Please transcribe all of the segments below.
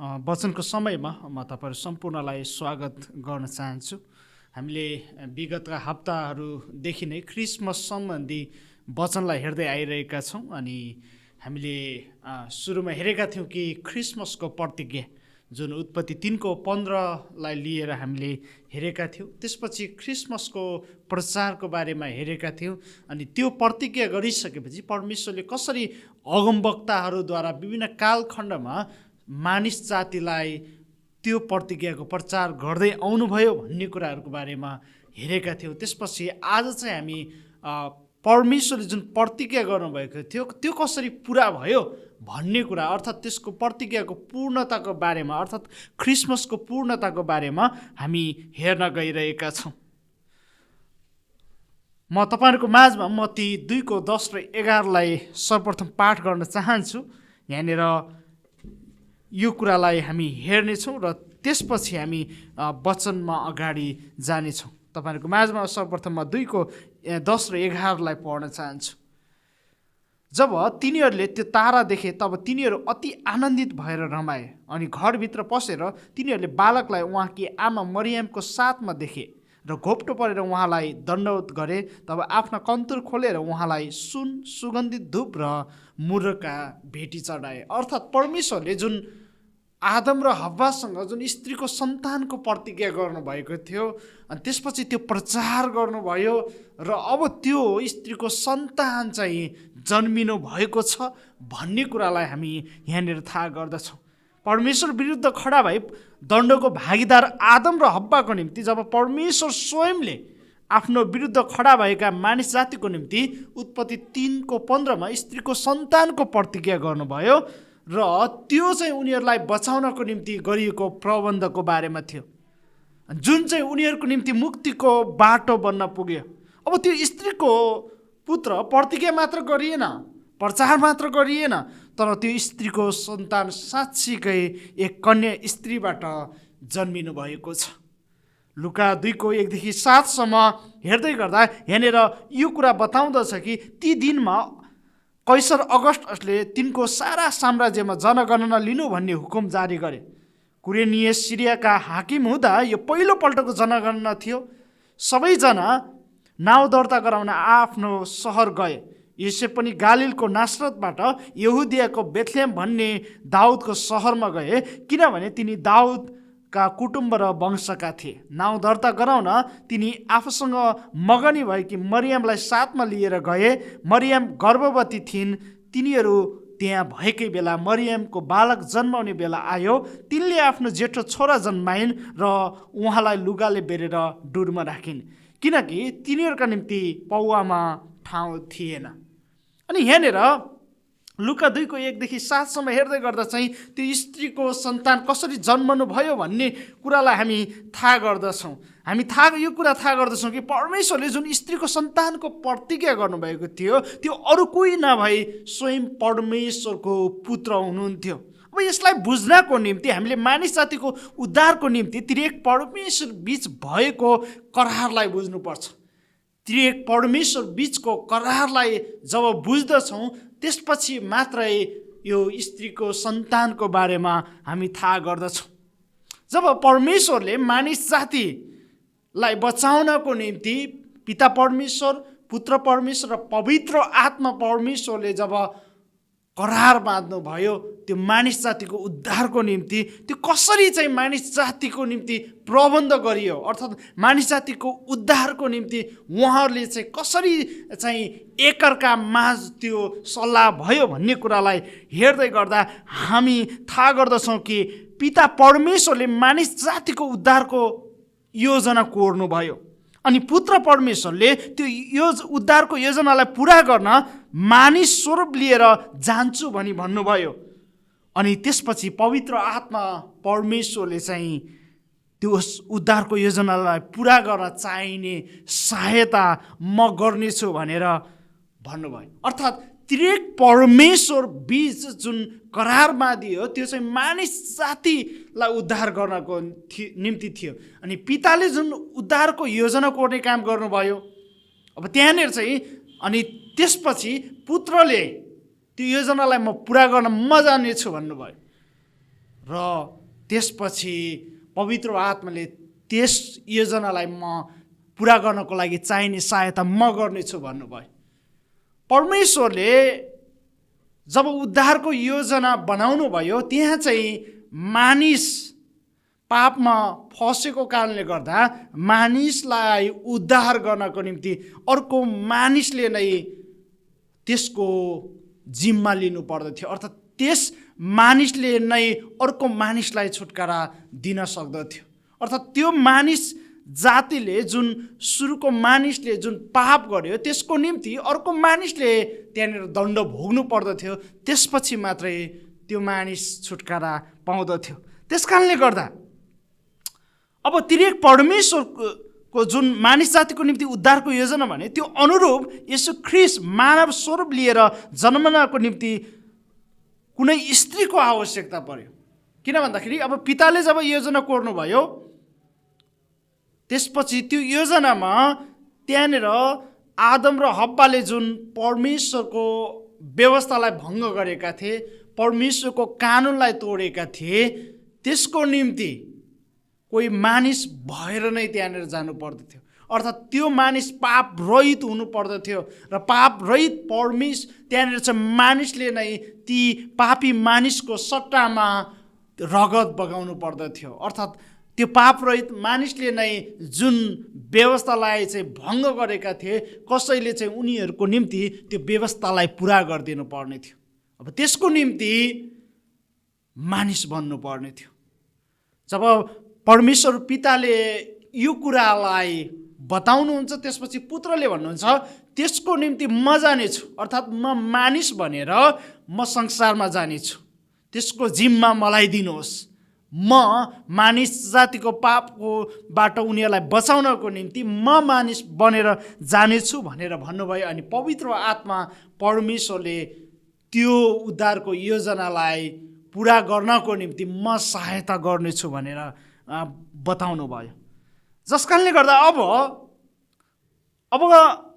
वचनको समयमा म तपाईँहरू सम्पूर्णलाई स्वागत गर्न चाहन्छु। हामीले विगतका हप्ताहरूदेखि नै क्रिसमस सम्बन्धी वचनलाई हेर्दै आइरहेका छौँ अनि हामीले सुरुमा हेरेका थियौँ कि क्रिसमसको प्रतिज्ञा जुन उत्पत्ति 3:15 लिएर हामीले हेरेका थियौँ। त्यसपछि क्रिसमसको प्रचारको बारेमा हेरेका थियौँ अनि त्यो प्रतिज्ञा गरिसकेपछि परमेश्वरले कसरी अगमवक्ताहरूद्वारा विभिन्न कालखण्डमा मानिस जातिलाई त्यो प्रतिज्ञाको प्रचार गर्दै आउनुभयो भन्ने कुराहरूको बारेमा हेरेका थियौँ। त्यसपछि आज चाहिँ हामी परमेश्वरले जुन प्रतिज्ञा गर्नुभएको थियो त्यो कसरी पुरा भयो भन्ने कुरा अर्थात् त्यसको प्रतिज्ञाको पूर्णताको बारेमा अर्थात् क्रिसमसको पूर्णताको बारेमा हामी हेर्न गइरहेका छौँ। म तपाईँहरूको माझमा मत्ती 2:10 र 11 सर्वप्रथम पाठ गर्न चाहन्छु। यहाँनिर यो कुरालाई हामी हेर्नेछौँ र त्यसपछि हामी वचनमा अगाडि जानेछौँ। तपाईँहरूको माझमा सर्वप्रथम म 2:10 र 11 पढ्न चाहन्छु। जब तिनीहरूले त्यो तारा देखे तब तिनीहरू अति आनन्दित भएर रमाए अनि घरभित्र पसेर तिनीहरूले बालकलाई उहाँकी आमा मरियमको साथमा देखे र घोप्टो परेर उहाँलाई दण्डवत गरे। तब आफ्ना कन्तुर खोलेर उहाँलाई सुगन्धित धूप र मुर्रका भेटी चढाए। अर्थात् परमेश्वरले जुन आदम र हव्वासँग जुन स्त्रीको सन्तानको प्रतिज्ञा गर्नुभएको थियो अनि त्यसपछि त्यो प्रचार गर्नुभयो र अब त्यो स्त्रीको सन्तान चाहिँ जन्मिनु भएको छ भन्ने कुरालाई हामी यहाँनिर थाहा गर्दछौँ। परमेश्वर विरुद्ध खडा भई दण्डको भागीदार आदम र हव्वाको निम्ति जब परमेश्वर स्वयंले आफ्नो विरुद्ध खडा भएका मानिस जातिको निम्ति उत्पत्ति 3:15 स्त्रीको सन्तानको प्रतिज्ञा गर्नुभयो र त्यो चाहिँ उनीहरूलाई बचाउनको निम्ति गरिएको प्रबन्धको बारेमा थियो जुन चाहिँ उनीहरूको निम्ति मुक्तिको बाटो बन्न पुग्यो। अब त्यो स्त्रीको पुत्र प्रतिज्ञा मात्र गरिएन, प्रचार मात्र गरिएन, तर त्यो स्त्रीको सन्तान साँच्चीकै एक कन्या स्त्रीबाट जन्मिनु भएको छ। लुका 2:1-7 हेर्दै गर्दा यहाँनिर यो कुरा बताउँदछ कि ती दिनमा कैसर अगस्टसले तिनको सारा साम्राज्यमा जनगणना लिनु भन्ने हुकुम जारी गरे। कुरेनियस सिरियाका हाकिम हुँदा यो पहिलोपल्टको जनगणना थियो। सबैजना नाउँ दर्ता गराउन आफ्नो सहर गए। यसै पनि गालिलको नासरतबाट यहुदियाको बेथलेम भन्ने दाउदको सहरमा गए किनभने तिनी दाउदका कुटुम्ब र वंशका थिए। नाउँ दर्ता गराउन तिनी आफूसँग मगनी भएकी मरियमलाई साथमा लिएर गए। मरियम गर्भवती थिइन्। तिनीहरू त्यहाँ भएकै बेला मरियमको बालक जन्माउने बेला आयो। तिनले आफ्नो जेठो छोरा जन्माइन् र उहाँलाई लुगाले बेरेर डुरमा राखिन् किनकि तिनीहरूका निम्ति पौवामा ठाउँ थिएन। अनि यहाँनिर लुका 2:1-7 हेर्दै गर्दा चाहिँ त्यो स्त्रीको सन्तान कसरी जन्मनु भयो भन्ने कुरालाई हामी थाहा गर्दछौँ। हामी यो कुरा थाहा गर्दछौँ कि परमेश्वरले जुन स्त्रीको सन्तानको प्रतिज्ञा गर्नुभएको थियो त्यो अरू कोही नभई स्वयं परमेश्वरको पुत्र हुनुहुन्थ्यो। अब यसलाई बुझ्नको निम्ति हामीले मानिस जातिको उद्धारको निम्ति त्रिएक परमेश्वर बीच भएको करारलाई बुझ्नुपर्छ। त्रिएक परमेश्वर बीचको करारलाई जब बुझ्दछौँ त्यसपछि मात्रै यो स्त्रीको सन्तानको बारेमा हामी थाहा गर्दछौँ। जब परमेश्वरले मानिस जातिलाई बचाउनको निम्ति पिता परमेश्वर, पुत्र परमेश्वर र पवित्र आत्मा परमेश्वरले जब करार बाँध्नुभयो त्यो मानिस जातिको उद्धारको निम्ति त्यो कसरी चाहिँ मानिस जातिको निम्ति प्रबन्ध गरियो अर्थात् मानिस जातिको उद्धारको निम्ति उहाँहरूले चाहिँ कसरी चाहिँ एकअर्का माझ त्यो सल्लाह भयो भन्ने कुरालाई हेर्दै गर्दा हामी थाहा गर्दछौँ कि पिता परमेश्वरले मानिस जातिको उद्धारको योजना कोर्नुभयो अनि पुत्र परमेश्वरले त्यो उद्धारको योजनालाई पुरा गर्न मानिस स्वरूप लिएर जान्छु भनी भन्नुभयो। अनि त्यसपछि पवित्र आत्मा परमेश्वरले चाहिँ त्यो उद्धारको योजनालाई पुरा गर्न चाहिने सहायता म गर्नेछु भनेर भन्नुभयो। अर्थात् त्रिएक परमेश्वर बीच जुन करार बाँधियो त्यो चाहिँ मानिस जातिलाई उद्धार गर्नको निम्ति थियो अनि पिताले जुन उद्धारको योजना कोर्ने काम गर्नुभयो। अब त्यहाँनिर चाहिँ अनि त्यसपछि पुत्रले त्यो योजनालाई म पुरा गर्न म जानेछु भन्नुभयो र त्यसपछि पवित्र आत्माले त्यस योजनालाई म पुरा गर्नको लागि चाहिने सहायता म गर्नेछु भन्नुभयो। परमेश्वरले जब उद्धारको योजना बनाउनु भयो त्यहाँ चाहिँ मानिस पापमा फसेको कारणले गर्दा मानिसलाई उद्धार गर्नको निम्ति अर्को मानिसले नै त्यसको जिम्मा लिनु पर्दथ्यो, अर्थात् त्यस मानिसले नै अर्को मानिसलाई छुटकारा दिन सक्दथ्यो। अर्थात् त्यो मानिस जातिले जुन सुरुको मानिसले जुन पाप गर्यो त्यसको निम्ति अर्को मानिसले त्यहाँनिर दण्ड भोग्नु पर्दथ्यो, त्यसपछि मात्रै त्यो मानिस छुटकारा पाउँदथ्यो। त्यस कारणले गर्दा अब त्रिएक परमेश्वरको जुन मानिस जातिको निम्ति उद्धारको योजना भने त्यो अनुरूप येशू ख्रीष्ट मानव स्वरूप लिएर जन्मनको निम्ति कुनै स्त्रीको आवश्यकता पर्यो। किन भन्दाखेरि अब पिताले जब योजना कोर्नुभयो त्यसपछि त्यो योजनामा त्यहाँनिर आदम र हब्बाले जुन परमेश्वरको व्यवस्थालाई भङ्ग गरेका थिए, परमेश्वरको कानुनलाई तोडेका थिए, त्यसको निम्ति कोही मानिस भएर नै त्यहाँनिर जानु पर्दथ्यो। अर्थात् त्यो मानिस पाप रहित हुनु पर्दथ्यो र पाप रहित त्यहाँनिर चाहिँ मानिसले नै ती पापी मानिसको सट्टामा रगत बगाउनु पर्दथ्यो। अर्थात् त्यो पाप रहित मानिसले नै जुन व्यवस्थालाई चाहिँ भङ्ग गरेका थिए कसैले चाहिँ उनीहरूको निम्ति त्यो व्यवस्थालाई पुरा गरिदिनु पर्ने थियो। अब त्यसको निम्ति मानिस बन्नु पर्ने थियो। जब परमेश्वर पिताले यो कुरालाई बताउनुहुन्छ त्यसपछि पुत्रले भन्नुहुन्छ त्यसको निम्ति म जानेछु, अर्थात् म मानिस बनेर म संसारमा जानेछु, त्यसको जिम्मा मलाई दिनुहोस्, म मानिस जातिको पापकोबाट उनीहरूलाई बचाउनको निम्ति म मानिस बनेर जानेछु भनेर भन्नुभयो। अनि पवित्र आत्मा परमेश्वरले त्यो उद्धारको योजनालाई पुरा गर्नको निम्ति म सहायता गर्नेछु भनेर बताउनु भयो। जस कारणले गर्दा अब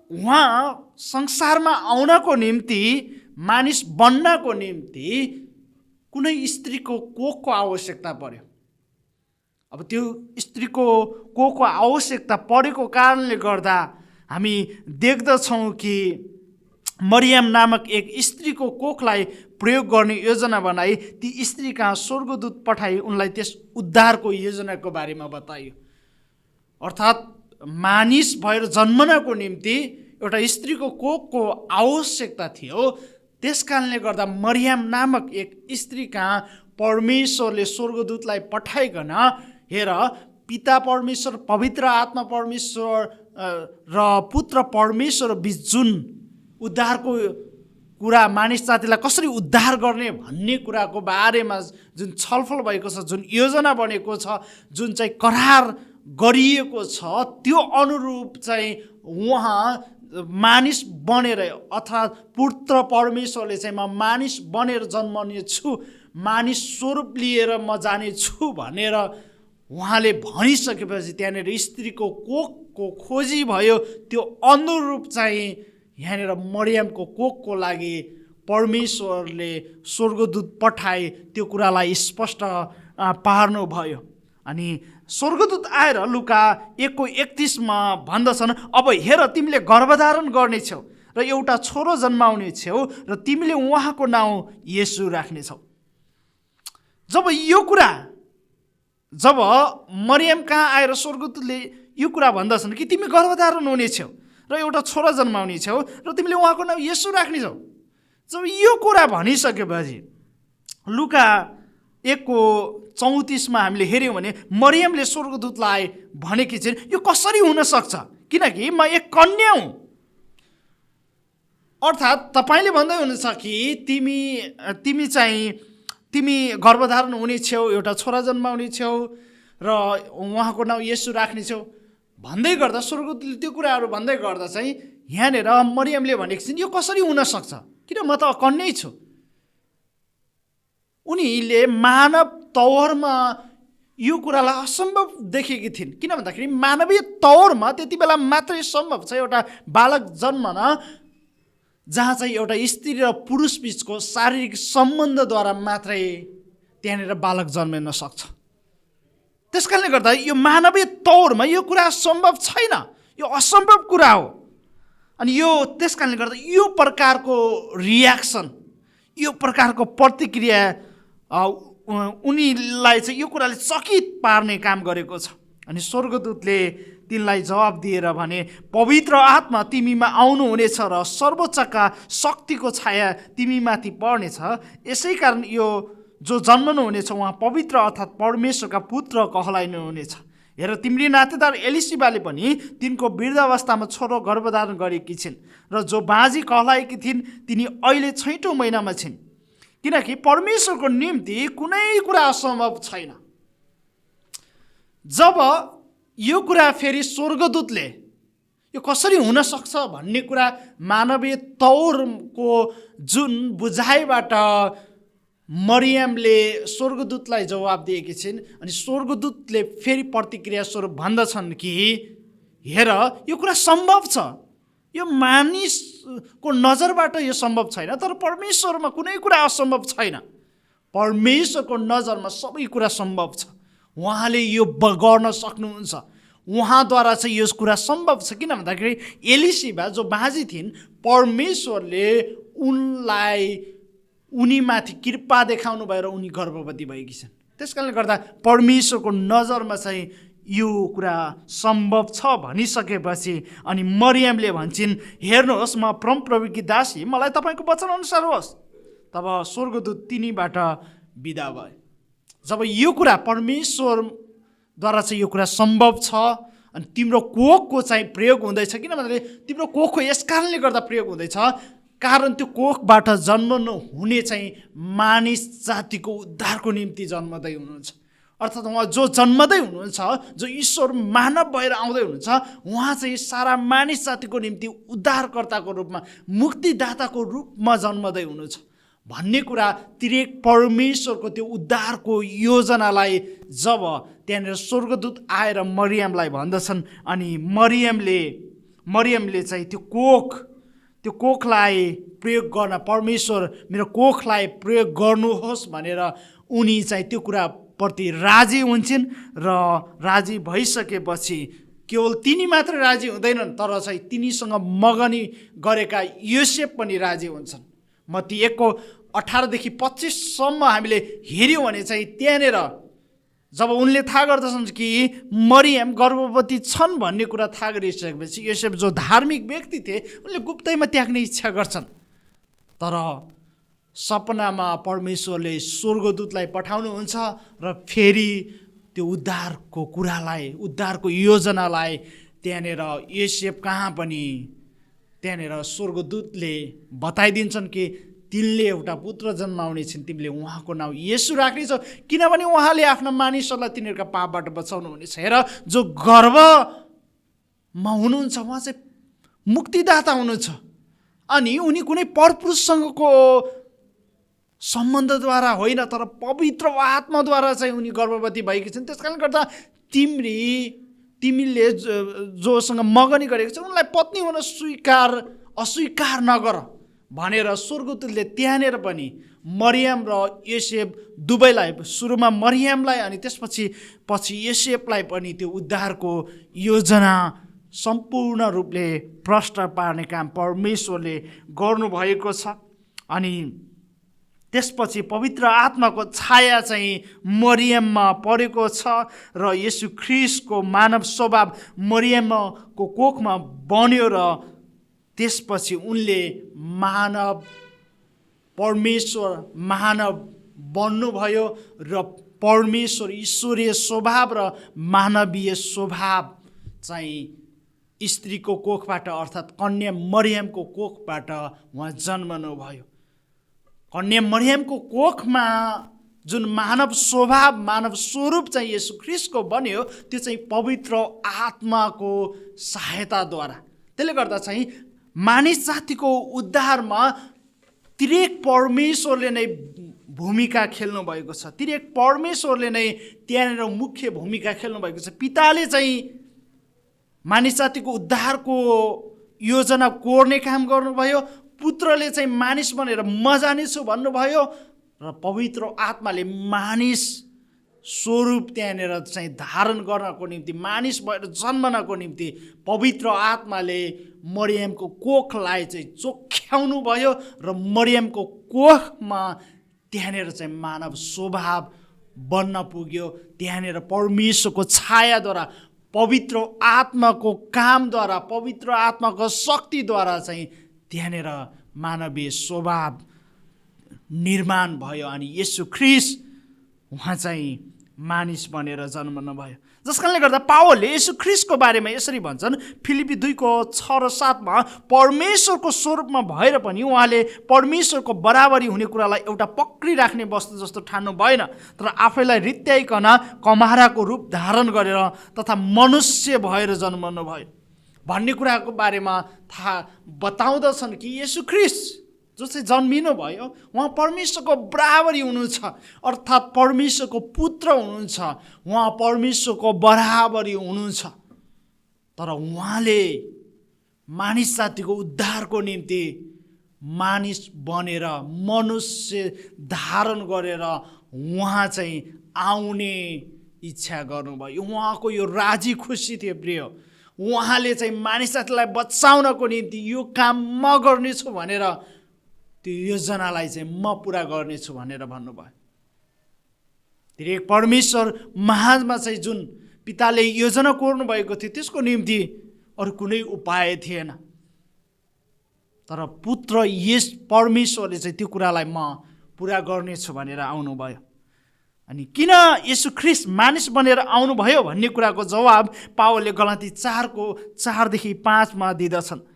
उहाँ संसारमा आउनको निम्ति मानिस बन्नको निम्ति कुनै स्त्रीको कोखको आवश्यकता पर्यो। अब त्यो स्त्रीको कोखको आवश्यकता परेको कारणले गर्दा हामी देख्दछौँ कि मरियम नामक एक स्त्रीको कोखलाई प्रयोग गर्ने योजना बनाई ती स्त्री कहाँ स्वर्गदूत पठाई उनलाई त्यस उद्धारको योजनाको बारेमा बताइयो। अर्थात् मानिस भएर जन्मनको निम्ति एउटा स्त्रीको कोखको आवश्यकता थियो। त्यस कारणले गर्दा मरियम नामक एक स्त्री कहाँ परमेश्वरले स्वर्गदूतलाई पठाइकन हेर पिता परमेश्वर, पवित्र आत्मा परमेश्वर र पुत्र परमेश्वर बीच जुन उद्धारको कुरा मानिस जातिलाई कसरी उद्धार गर्ने भन्ने कुराको बारेमा जुन छलफल भएको छ, जुन योजना बनेको छ, जुन चाहिँ करार गरिएको छ, त्यो अनुरूप चाहिँ उहाँ मानिस बनेर अर्थात् पुत्र परमेश्वरले चाहिँ म मानिस बनेर जन्मनेछु, मानिस स्वरूप लिएर म जानेछु भनेर उहाँले भनिसकेपछि त्यहाँनिर स्त्रीको कोखको खोजी भयो। त्यो अनुरूप चाहिँ यहाँनिर मरियमको कोखको लागि परमेश्वरले स्वर्गदूत पठाए त्यो कुरालाई स्पष्ट पार्नुभयो। अनि स्वर्गदूत आएर लुका 1:31 भन्दछन्, अब हेर तिमीले गर्भधारण गर्नेछौ र एउटा छोरो जन्माउनेछौ र तिमीले उहाँको नाउँ येशू राख्नेछौ। जब मरियम कहाँ आएर स्वर्गदूतले यो कुरा भन्दछन् कि तिमी गर्भधारण हुनेछौ र एउटा छोरा जन्माउनेछौ र तिमीले उहाँको नाउँ येशू राख्नेछौ, जब यो कुरा भनिसकेपछि लुका 1:34 हामीले हेऱ्यौँ भने मरियमले स्वर्गदूतलाई भनेकी छिन् यो कसरी हुन सक्छ किनकि म एक कन्या हुँ। अर्थात् तपाईँले भन्दै हुनुहुन्छ कि तिमी गर्भधारण हुनेछौ, एउटा छोरा जन्माउनेछौ र उहाँको नाउँ येशू राख्नेछौ भन्दै गर्दा स्वर्गदूतले त्यो कुराहरू भन्दै गर्दा चाहिँ यहाँनिर मरियमले भनेको छिन् यो कसरी हुन सक्छ किन म त कन्यै छु। उनीले मानव तौरमा यो कुरालाई असम्भव देखेकी थिइन्, किन भन्दाखेरि मानवीय तौरमा त्यति बेला मात्रै सम्भव छ एउटा बालक जन्मन जहाँ चाहिँ एउटा स्त्री र पुरुष बिचको शारीरिक सम्बन्धद्वारा मात्रै त्यहाँनिर बालक जन्मिन सक्छ। त्यसकारणले गर्दा यो मानवीय तौरमा यो कुरा सम्भव छैन, यो असम्भव कुरा हो। अनि यो त्यसकारणले गर्दा यो प्रकारको रियाक्सन, यो प्रकारको प्रतिक्रिया उनीलाई चाहिँ यो कुराले चकित पार्ने काम गरेको छ। अनि स्वर्गदूतले तिनलाई जवाब दिएर भने, पवित्र आत्मा तिमीमा आउनुहुनेछ र सर्वोच्चका शक्तिको छाया तिमीमाथि पर्नेछ। यसै कारण यो जो जन्मनुहुनेछ उहाँ पवित्र अर्थात् परमेश्वरका पुत्र कहलाइनुहुनेछ। हेर, तिम्री नातेदार एलिसिबाले पनि तिनको वृद्धावस्थामा छोरो गर्भधारण गरेकी छिन् र जो बाँझी कहलाएकी थिइन् तिनी अहिले 6औं महिनामा छिन्, किनकि परमेश्वरको निम्ति कुनै कुरा असम्भव छैन। जब यो कुरा फेरि स्वर्गदूतले यो कसरी हुन सक्छ भन्ने कुरा मानवीय तौरको जुन बुझाइबाट मरियमले स्वर्गदूतलाई जवाब दिएकी छिन्, अनि स्वर्गदूतले फेरि प्रतिक्रिया स्वरूप भन्दछन् कि हेर, यो कुरा सम्भव छ, यो मानिसको नजरबाट यो सम्भव छैन, तर परमेश्वरमा कुनै कुरा असम्भव छैन। परमेश्वरको नजरमा सबै कुरा सम्भव छ। उहाँले यो गर्न सक्नुहुन्छ, उहाँद्वारा चाहिँ यो कुरा सम्भव छ। किन भन्दाखेरि एलिसिबा जो बाँझी थिइन्, परमेश्वरले उनीमाथि कृपा देखाउनु भयो र उनी गर्भवती भएकी छन्। त्यसकारणले गर्दा परमेश्वरको नजरमा चाहिँ यो कुरा सम्भव छ भनिसकेपछि अनि मरियमले भन्छन्, हेर्नुहोस्, म परमप्रभुकी दासी, मलाई तपाईँको वचनअनुसार होस्। तब स्वर्गदूत तिनीबाट बिदा भयो। जब यो कुरा परमेश्वरद्वारा चाहिँ यो कुरा सम्भव छ, अनि तिम्रो कोखको चाहिँ प्रयोग हुँदैछ। किन भन्दाखेरि तिम्रो कोखको यस कारणले गर्दा प्रयोग हुँदैछ, कारण त्यो कोखबाट जन्मनु हुने चाहिँ मानिस जातिको उद्धारको निम्ति जन्मदै हुनुहुन्छ। अर्थात् उहाँ जो जन्मदै हुनुहुन्छ, जो ईश्वर मानव भएर आउँदै हुनुहुन्छ, उहाँ चाहिँ सारा मानिस जातिको निम्ति उद्धारकर्ताको रूपमा, मुक्तिदाताको रूपमा जन्मदै हुनुहुन्छ भन्ने कुरा तिरेक परमेश्वरको त्यो उद्धारको योजनालाई जब त्यहाँनिर स्वर्गदूत आएर मरियमलाई भन्दछन्, अनि मरियमले चाहिँ त्यो कोखलाई प्रयोग गर्न, परमेश्वर मेरो कोखलाई प्रयोग गर्नुहोस् भनेर उनी चाहिँ त्यो कुरा प्रति राजी हुन्छन्। र राजी भइसकेपछि केवल तिनी मात्र राजी हुँदैनन्, तर चाहिँ तिनीसँग मगनी गरेका योसेफ पनि राजी हुन्छन्। मत्ती 1:18-25 हामीले हेऱ्यौँ भने चाहिँ त्यहाँनिर जब उनले थाहा गर्दछन् कि मरियम गर्भवती छन् भन्ने कुरा थाहा गरिसकेपछि योसेफ जो धार्मिक व्यक्ति थिए उनले गुप्तैमा त्याग्ने इच्छा गर्छन्। तर सपनामा परमेश्वरले स्वर्गदूतलाई पठाउनुहुन्छ र फेरि त्यो उद्धारको कुरालाई, उद्धारको योजनालाई त्यहाँनिर योसेफ कहाँ पनि त्यहाँनिर स्वर्गदूतले बताइदिन्छन् कि तिनले एउटा पुत्र जन्माउने छिन्, तिमीले उहाँको नाउँ येशू राख्नेछौ, किनभने उहाँले आफ्ना मानिसहरूलाई तिनीहरूका पापबाट बचाउनु हुनेछ। हेर, जो गर्भमा हुनुहुन्छ उहाँ चाहिँ मुक्तिदाता हुनुहुन्छ, अनि उनी कुनै परपुरुषसँगको सम्बन्धद्वारा होइन, तर पवित्र आत्माद्वारा चाहिँ उनी गर्भवती भएकी छन्। त्यसकारणले गर्दा तिमीले जोसँग मगनी गरेको छ उनलाई पत्नी हुन अस्वीकार नगर भनेर स्वर्गदूतले त्यहाँनिर पनि मरियम र योसेफ दुवैलाई, सुरुमा मरियमलाई अनि त्यसपछि योसेफलाई पनि त्यो उद्धारको योजना सम्पूर्ण रूपले प्रष्ट पार्ने काम परमेश्वरले गर्नुभएको छ। अनि त्यसपछि पवित्र आत्माको छाया चाहिँ मरियममा परेको छ र येशू ख्रीष्टको मानव स्वभाव मरियमको कोखमा बन्यो र त्यसपछि उनले परमेश्वर मानव बन्नुभयो र परमेश्वर ईश्वरीय स्वभाव र मानवीय स्वभाव चाहिँ स्त्रीको कोखबाट अर्थात् कन्या मरियमको कोखबाट उहाँ जन्मनुभयो। कन्या मरियमको कोखमा जुन मानव स्वभाव, मानव स्वरूप चाहिँ येशू ख्रीष्टको बन्यो, त्यो चाहिँ पवित्र आत्माको सहायताद्वारा। त्यसले गर्दा चाहिँ मानिस जातिको उद्धारमा तिरेक परमेश्वरले नै भूमिका खेल्नु भएको छ। तिरेक परमेश्वरले नै त्यहाँनिर मुख्य भूमिका खेल्नु भएको छ। पिताले चाहिँ मानिस जातिको उद्धारको योजना कोर्ने काम गर्नुभयो, पुत्रले चाहिँ मानिस बनेर म जानेछु भन्नुभयो र पवित्र आत्माले मानिस स्वरूप त्यहाँनिर चाहिँ धारण गर्नको निम्ति, मानिस भएर जन्मनको निम्ति पवित्र आत्माले मरियमको कोखलाई चाहिँ चोख्याउनु भयो र मरियमको कोखमा त्यहाँनिर चाहिँ मानव स्वभाव बन्न पुग्यो। त्यहाँनिर परमेश्वरको छायाद्वारा, पवित्र आत्माको कामद्वारा, पवित्र आत्माको शक्तिद्वारा चाहिँ त्यहाँनिर मानवीय स्वभाव निर्माण भयो अनि येशू ख्रीष्ट उहाँ चाहिँ मानिस बनेर जन्मनु भयो। जस कारणले गर्दा पावलले येशू ख्रीष्टको बारेमा यसरी भन्छन्, फिलिपी 2:6 र 7मा, परमेश्वरको स्वरूपमा भएर पनि उहाँले परमेश्वरको बराबरी हुने कुरालाई एउटा पक्रिराख्ने वस्तु जस्तो ठान्नु भएन, तर आफैलाई रित्याइकन कमाराको रूप धारण गरेर तथा मनुष्य भएर जन्मनु भयो भन्ने कुराको बारेमा थाहा बताउँदछन् कि येशू ख्रीष्ट जो चाहिँ जन्मिनु भयो उहाँ परमेश्वरको बराबरी हुनुहुन्छ, अर्थात् परमेश्वरको पुत्र हुनुहुन्छ, उहाँ परमेश्वरको बराबरी हुनुहुन्छ। तर उहाँले मानिस जातिको उद्धारको निम्ति मानिस बनेर मनुष्य धारण गरेर उहाँ चाहिँ आउने इच्छा गर्नुभयो। उहाँको यो राजी खुसी थियो प्रिय। उहाँले चाहिँ मानिस जातिलाई बचाउनको निम्ति यो काम म गर्नेछु भनेर त्यो योजनालाई चाहिँ म पुरा गर्नेछु भनेर भन्नुभयो। त्यो एक परमेश्वर महाजमा चाहिँ जुन पिताले योजना कोर्नु भएको थियो त्यसको निम्ति अरू कुनै उपाय थिएन, तर पुत्र यस परमेश्वरले चाहिँ त्यो कुरालाई म पुरा गर्नेछु भनेर आउनुभयो। अनि किन येशू ख्रीष्ट मानिस बनेर आउनुभयो भन्ने कुराको जवाब पावलले गलाती 4:4-5मा दिँदछन्।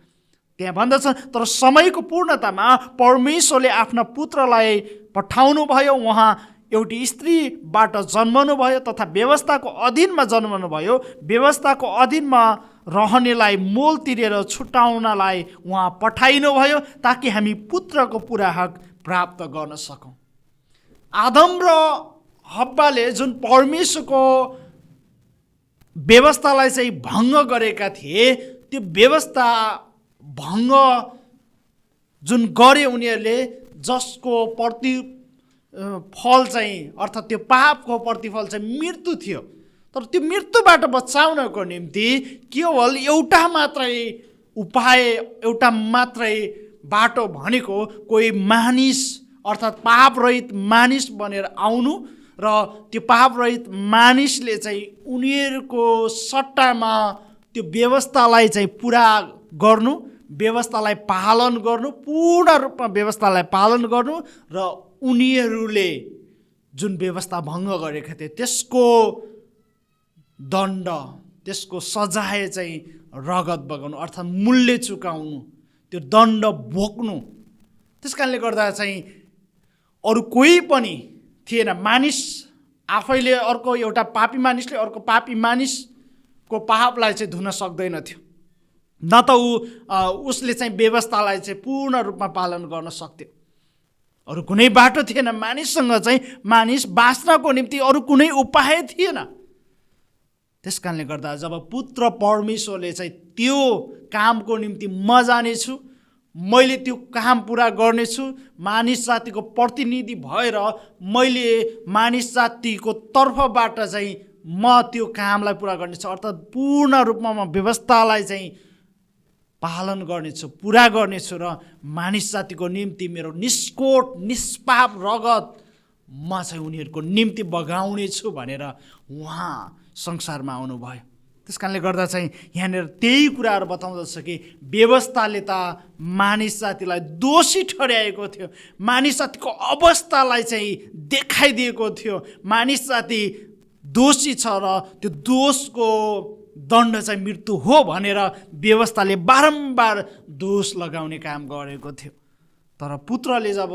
त्यहाँ भन्दछन्, तर समयको पूर्णतामा परमेश्वरले आफ्ना पुत्रलाई पठाउनु भयो। उहाँ एउटी स्त्रीबाट जन्मनु भयो तथा व्यवस्थाको अधीनमा जन्मनु भयो। व्यवस्थाको अधीनमा रहनेलाई मोल तिरेर छुटाउनलाई उहाँ पठाइनु भयो ताकि हामी पुत्रको पुरा हक प्राप्त गर्न सकौँ। आदम र हब्बाले जुन परमेश्वरको व्यवस्थालाई चाहिँ भङ्ग गरेका थिए, त्यो व्यवस्था भङ्ग जुन गरे उनीहरूले, जसको प्रतिफल चाहिँ अर्थात् त्यो पापको प्रतिफल चाहिँ मृत्यु थियो। तर त्यो मृत्युबाट बचाउनको निम्ति केवल एउटा मात्रै उपाय, एउटा मात्रै बाटो भनेको कोही मानिस अर्थात् पापरहित मानिस बनेर आउनु र त्यो पापरहित मानिसले चाहिँ उनीहरूको सट्टामा त्यो व्यवस्थालाई चाहिँ पुरा गर्नु, व्यवस्थालाई पालन गर्नु, पूर्ण रूपमा व्यवस्थालाई पालन गर्नु र उनीहरूले जुन व्यवस्था भङ्ग गरेका थिए त्यसको दण्ड, त्यसको सजाय चाहिँ रगत बगाउनु अर्थात् मूल्य चुकाउनु, त्यो दण्ड भोग्नु। त्यस कारणले गर्दा चाहिँ अरू कोही पनि थिएन। मानिस आफैले, अर्को एउटा पापी मानिसले अर्को पापी मानिसको पापलाई चाहिँ धुन सक्दैन थियो, न त उसले चाहिँ व्यवस्थालाई चाहिँ पूर्ण रूपमा पालन गर्न सक्थ्यो। अरू कुनै बाटो थिएन। मानिससँग चाहिँ मानिस बाँच्नको निम्ति अरू कुनै उपाय थिएन। त्यस कारणले गर्दा जब पुत्र परमेश्वरले चाहिँ त्यो कामको निम्ति म जानेछु, मैले त्यो काम पुरा गर्नेछु, मानिस जातिको प्रतिनिधि भएर मैले मानिस जातिको तर्फबाट चाहिँ म त्यो कामलाई पुरा गर्नेछु, अर्थात् पूर्ण रूपमा म व्यवस्थालाई चाहिँ पालन गर्नेछु, पुरा गर्नेछु र मानिस जातिको निम्ति मेरो निष्कोट निष्पाप रगत म चाहिँ उनीहरूको निम्ति बगाउनेछु भनेर उहाँ संसारमा आउनुभयो। त्यस कारणले गर्दा चाहिँ यहाँनिर त्यही कुराहरू बताउँदछ कि व्यवस्थाले त मानिस जातिलाई दोषी ठहर्याएको थियो, मानिस जातिको अवस्थालाई चाहिँ देखाइदिएको थियो। मानिस जाति दोषी छ र त्यो दोषको दण्ड चाहिँ मृत्यु हो भनेर व्यवस्थाले बारम्बार दोष लगाउने काम गरेको थियो। तर पुत्रले जब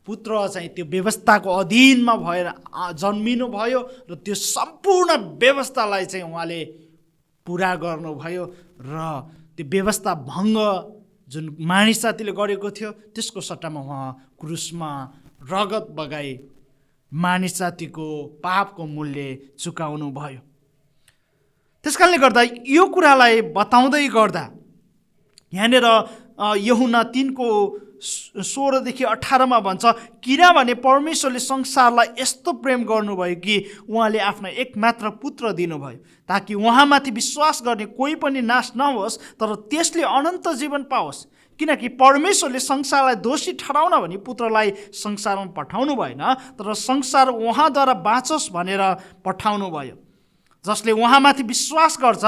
पुत्र चाहिँ त्यो व्यवस्थाको अधीनमा भएर जन्मिनु भयो र त्यो सम्पूर्ण व्यवस्थालाई चाहिँ उहाँले पुरा गर्नुभयो र त्यो व्यवस्था भङ्ग जुन मानिस जातिले गरेको थियो त्यसको सट्टामा उहाँ क्रुसमा रगत बगाई मानिस जातिको पापको मूल्य चुकाउनु भयो। त्यसकारणले गर्दा यो कुरालाई बताउँदै गर्दा यहाँनिर यूहन्ना 3 16 देखि 18 भन्छ, किनभने परमेश्वरले संसारलाई यस्तो प्रेम गर्नुभयो कि उहाँले आफ्नो एकमात्र पुत्र दिनुभयो, ताकि उहाँमाथि विश्वास गर्ने कोही पनि नाश नहोस् तर त्यसले अनन्त जीवन पाओस्। किनकि परमेश्वरले संसारलाई दोषी ठहराउन भनी पुत्रलाई संसारमा पठाउनु भएन, तर संसार उहाँद्वारा बाँचोस् भनेर पठाउनु भयो। जसले उहाँमाथि विश्वास गर्छ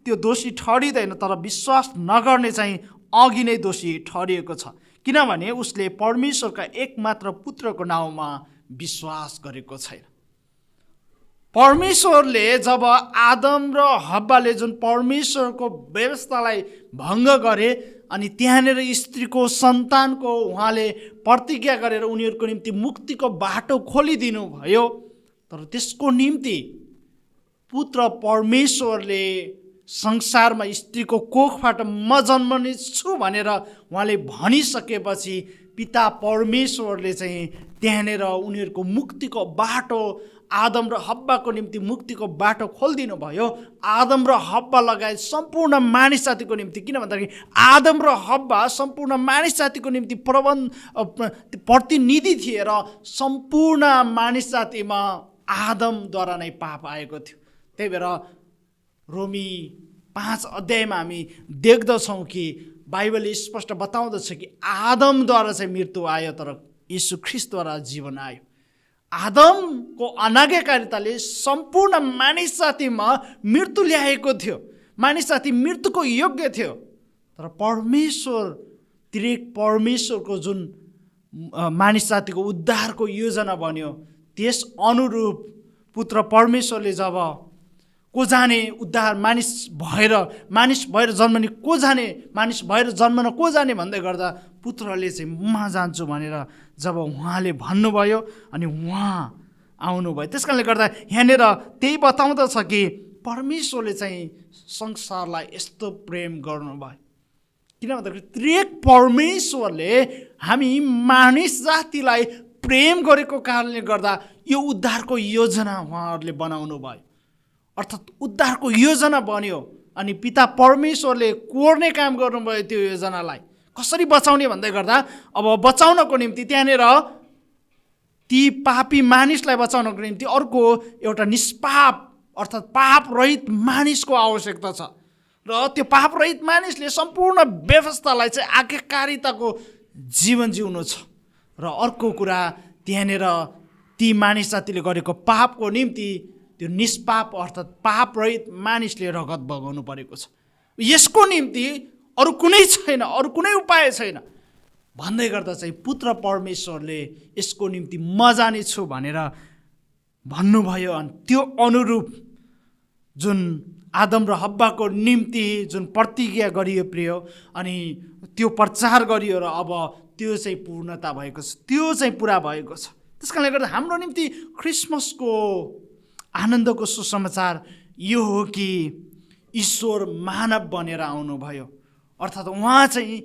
त्यो दोषी ठहरिँदैन, तर विश्वास नगर्ने चाहिँ अघि नै दोषी ठहरिएको छ, किनभने उसले परमेश्वरका एकमात्र पुत्रको नाउँमा विश्वास गरेको छैन। परमेश्वरले जब आदम र हव्वाले जुन परमेश्वरको व्यवस्थालाई भङ्ग गरे अनि त्यहाँनिर स्त्रीको सन्तानको उहाँले प्रतिज्ञा गरेर उनीहरूको निम्ति मुक्तिको बाटो खोलिदिनु भयो, तर त्यसको निम्ति पुत्र परमेश्वरले संसारमा स्त्रीको कोखबाट म जन्मने छु भनेर उहाँले भनिसकेपछि पिता परमेश्वरले चाहिँ त्यहाँनिर उनीहरूको मुक्तिको बाटो, आदम र हव्वाको निम्ति मुक्तिको बाटो खोलिदिनु भयो। आदम र हव्वा लगायत सम्पूर्ण मानिस जातिको निम्ति, किन भन्दाखेरि आदम र हव्वा सम्पूर्ण मानिस जातिको निम्ति प्रतिनिधि थिए र सम्पूर्ण मानिस जातिमा आदमद्वारा नै पाप आएको थियो। त्यही भएर रोमी 5 अध्यायमा हामी देख्दछौँ कि बाइबलले स्पष्ट बताउँदछ कि आदमद्वारा चाहिँ मृत्यु आयो तर यीशु ख्रीष्टद्वारा जीवन आयो। आदमको अनाज्ञाकारिताले सम्पूर्ण मानिस जातिमा मृत्यु ल्याएको थियो, मानिस जाति मृत्युको योग्य थियो, तर परमेश्वर त्रिएक परमेश्वरको जुन मानिस जातिको उद्धारको योजना बन्यो त्यस अनुरूप पुत्र परमेश्वरले जब को जाने उद्धार मानिस भएर जन्मने को जाने, मानिस भएर जन्मन को जाने भन्दै गर्दा पुत्रले चाहिँ म जान्छु भनेर जब उहाँले भन्नुभयो अनि उहाँ आउनुभयो। त्यस कारणले गर्दा यहाँनिर त्यही बताउँदछ कि परमेश्वरले चाहिँ संसारलाई यस्तो प्रेम गर्नुभयो, किन भन्दाखेरि त्रिएक परमेश्वरले हामी मानिस जातिलाई प्रेम गरेको कारणले गर्दा यो उद्धारको योजना उहाँहरूले बनाउनु भयो। अर्थात् उद्धारको योजना बन्यो अनि पिता परमेश्वरले कोर्ने काम गर्नुभयो। त्यो योजनालाई कसरी बचाउने भन्दै गर्दा अब बचाउनको निम्ति त्यहाँनिर ती पापी मानिसलाई बचाउनको निम्ति अर्को एउटा निष्पाप अर्थात् पाप रहित मानिसको आवश्यकता छ र त्यो पाप रहित मानिसले सम्पूर्ण व्यवस्थालाई चाहिँ आज्ञाकारिताको जीवन जिउनु छ। र अर्को कुरा त्यहाँनिर ती मानिस जातिले गरेको पापको निम्ति त्यो निष्पाप अर्थात् पाप रहित मानिसले रगत बगाउनु परेको छ। यसको निम्ति अरू कुनै छैन, अरू कुनै उपाय छैन भन्दै गर्दा चाहिँ पुत्र परमेश्वरले यसको निम्ति म जानेछु भनेर भन्नुभयो। अनि त्यो अनुरूप जुन आदम र हव्वाको निम्ति जुन प्रतिज्ञा गरियो प्रिय, अनि त्यो प्रचार गरियो र अब त्यो चाहिँ पूर्णता भएको छ, त्यो चाहिँ पुरा भएको छ। त्यस कारणले गर्दा हाम्रो निम्ति क्रिसमसको आनन्दको सुसमाचार यो हो कि ईश्वर मानव बनेर आउनुभयो, अर्थात् उहाँ चाहिँ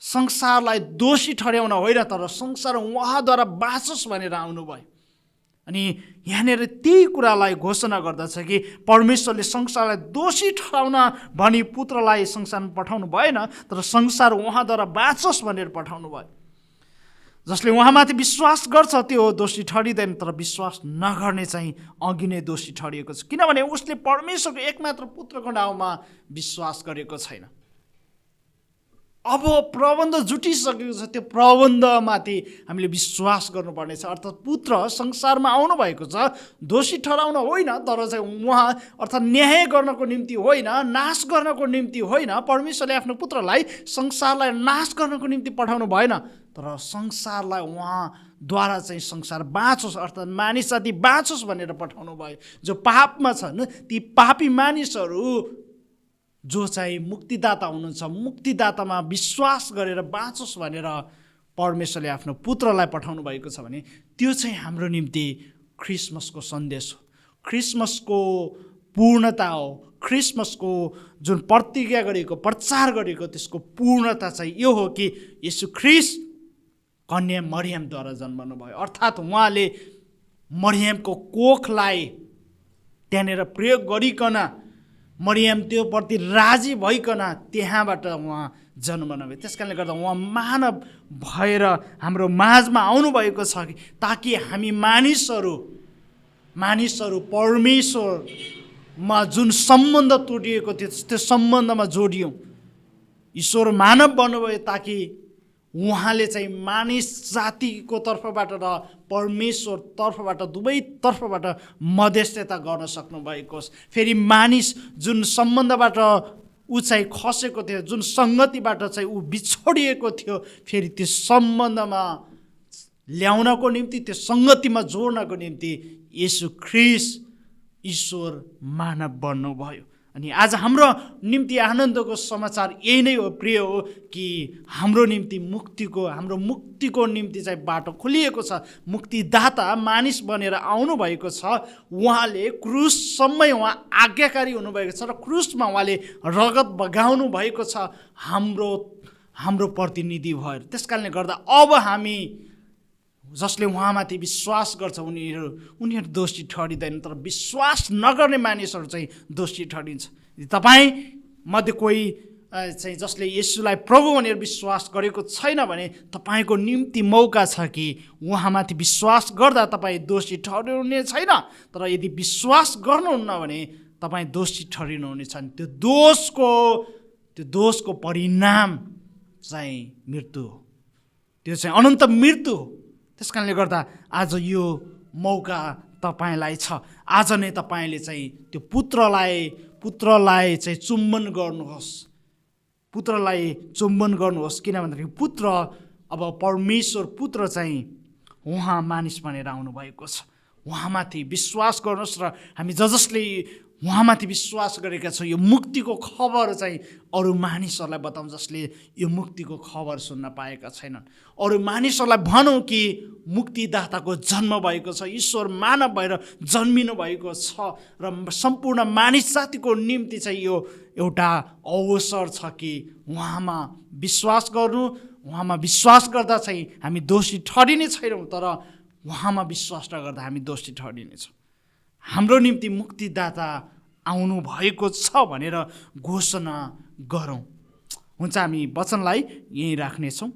संसारलाई दोषी ठहर्याउन होइन तर संसार उहाँद्वारा बाँचोस् भनेर आउनुभयो। अनि यहाँनिर त्यही कुरालाई घोषणा गर्दछ कि परमेश्वरले संसारलाई दोषी ठहराउन भनी पुत्रलाई संसारमा पठाउनु भएन, तर संसार उहाँद्वारा बाँचोस् भनेर पठाउनु भयो। जसले उहाँमाथि विश्वास गर्छ त्यो दोषी ठहरिँदैन, तर विश्वास नगर्ने चाहिँ अघि नै दोषी ठहरिएको छ, किनभने उसले परमेश्वरको एकमात्र पुत्रको नाउँमा विश्वास गरेको छैन। अब प्रबन्ध जुटिसकेको छ, त्यो प्रबन्धमाथि हामीले विश्वास गर्नुपर्नेछ। अर्थात् पुत्र संसारमा आउनुभएको छ दोषी ठहराउन होइन, तर चाहिँ उहाँ अर्थात् न्याय गर्नको निम्ति होइन, नाश गर्नको निम्ति होइन। परमेश्वरले आफ्नो पुत्रलाई संसारलाई नाश गर्नको निम्ति पठाउनु भएन, तर संसारलाई उहाँद्वारा चाहिँ संसार बाँचोस् अर्थात् मानिस जाति बाँचोस् भनेर पठाउनु भयो। जो पापमा छन् ती पापी मानिसहरू जो चाहिँ मुक्तिदाता हुनुहुन्छ, मुक्तिदातामा विश्वास गरेर बाँचोस् भनेर परमेश्वरले आफ्नो पुत्रलाई पठाउनु भएको छ भने त्यो चाहिँ हाम्रो निम्ति क्रिसमसको सन्देश हो, क्रिसमसको पूर्णता हो। क्रिसमसको जुन प्रतिज्ञा गरेको प्रचार गरेको त्यसको पूर्णता चाहिँ यो हो कि येशू ख्रीष्ट कन्या मरियमद्वारा जन्मनु भयो, अर्थात् उहाँले मरियमको कोखलाई त्यहाँनिर प्रयोग गरिकन मरियम त्यो प्रति राजी भइकन त्यहाँबाट उहाँ जन्मनु भयो। त्यस कारणले गर्दा उहाँ मानव भएर हाम्रो माझमा आउनुभएको छ कि ताकि हामी मानिसहरू परमेश्वरमा जुन सम्बन्ध तोडिएको थियो त्यो सम्बन्धमा जोडियौँ। ईश्वर मानव बन्नुभयो ताकि उहाँले चाहिँ मानिस जातिको तर्फबाट र परमेश्वर तर्फबाट दुवै तर्फबाट मध्यस्थता गर्न सक्नुभएको होस्। फेरि मानिस जुन सम्बन्धबाट ऊ चाहिँ खसेको थियो, जुन सङ्गतिबाट चाहिँ ऊ बिछोडिएको थियो, फेरि त्यो सम्बन्धमा ल्याउनको निम्ति, त्यो सङ्गतिमा जोड्नको निम्ति येशू ख्रीष्ट ईश्वर मानव बन्नुभयो। अनि आज हाम्रो निम्ति आनन्दको समाचार यही नै हो प्रिय हो कि हाम्रो मुक्तिको निम्ति चाहिँ बाटो खोलिएको छ। मुक्तिदाता मानिस बनेर आउनुभएको छ। उहाँले क्रुससम्मै उहाँ आज्ञाकारी हुनुभएको छ र क्रुसमा उहाँले रगत बगाउनु भएको छ हाम्रो प्रतिनिधि भएर। त्यस कारणले गर्दा अब हामी जसले उहाँमाथि विश्वास गर्छ उनीहरू दोषी ठहरिँदैन, तर विश्वास नगर्ने मानिसहरू चाहिँ दोषी ठहरिन्छ। तपाईँ मध्ये कोही चाहिँ जसले येशूलाई प्रभु भनेर विश्वास गरेको छैन भने तपाईँको निम्ति मौका छ कि उहाँमाथि विश्वास गर्दा तपाईँ दोषी ठहरिनुहुने छैन। तर यदि विश्वास गर्नुहुन्न भने तपाईँ दोषी ठहरिनुहुनेछ। त्यो दोषको परिणाम चाहिँ मृत्यु हो, त्यो चाहिँ अनन्त मृत्यु हो। त्यस कारणले गर्दा आज यो मौका तपाईँलाई छ। आज नै तपाईँले चाहिँ त्यो पुत्रलाई चाहिँ चुम्बन गर्नुहोस्, किन भन्दाखेरि पुत्र अब परमेश्वर पुत्र चाहिँ उहाँ मानिस बनेर आउनुभएको छ। उहाँमाथि विश्वास गर्नुहोस् र हामी जसले उहाँमाथि विश्वास गरेका छौँ यो मुक्तिको खबर चाहिँ अरू मानिसहरूलाई बताउँ जसले यो मुक्तिको खबर सुन्न पाएका छैनन्। अरू मानिसहरूलाई भनौँ कि मुक्तिदाताको जन्म भएको छ, ईश्वर मानव भएर जन्मिनु भएको छ र सम्पूर्ण मानिस जातिको निम्ति चाहिँ यो एउटा अवसर छ कि उहाँमा विश्वास गर्नु। उहाँमा विश्वास गर्दा चाहिँ हामी दोषी ठहरिने छैनौँ, तर उहाँमा विश्वास नगर्दा हामी दोषी ठहरिनेछौँ। हाम्रो निम्ति मुक्तिदाता आउनु भएको छ भनेर घोषणा गरौँ। हुन्छ, हामी वचनलाई यहीँ राख्नेछौँ।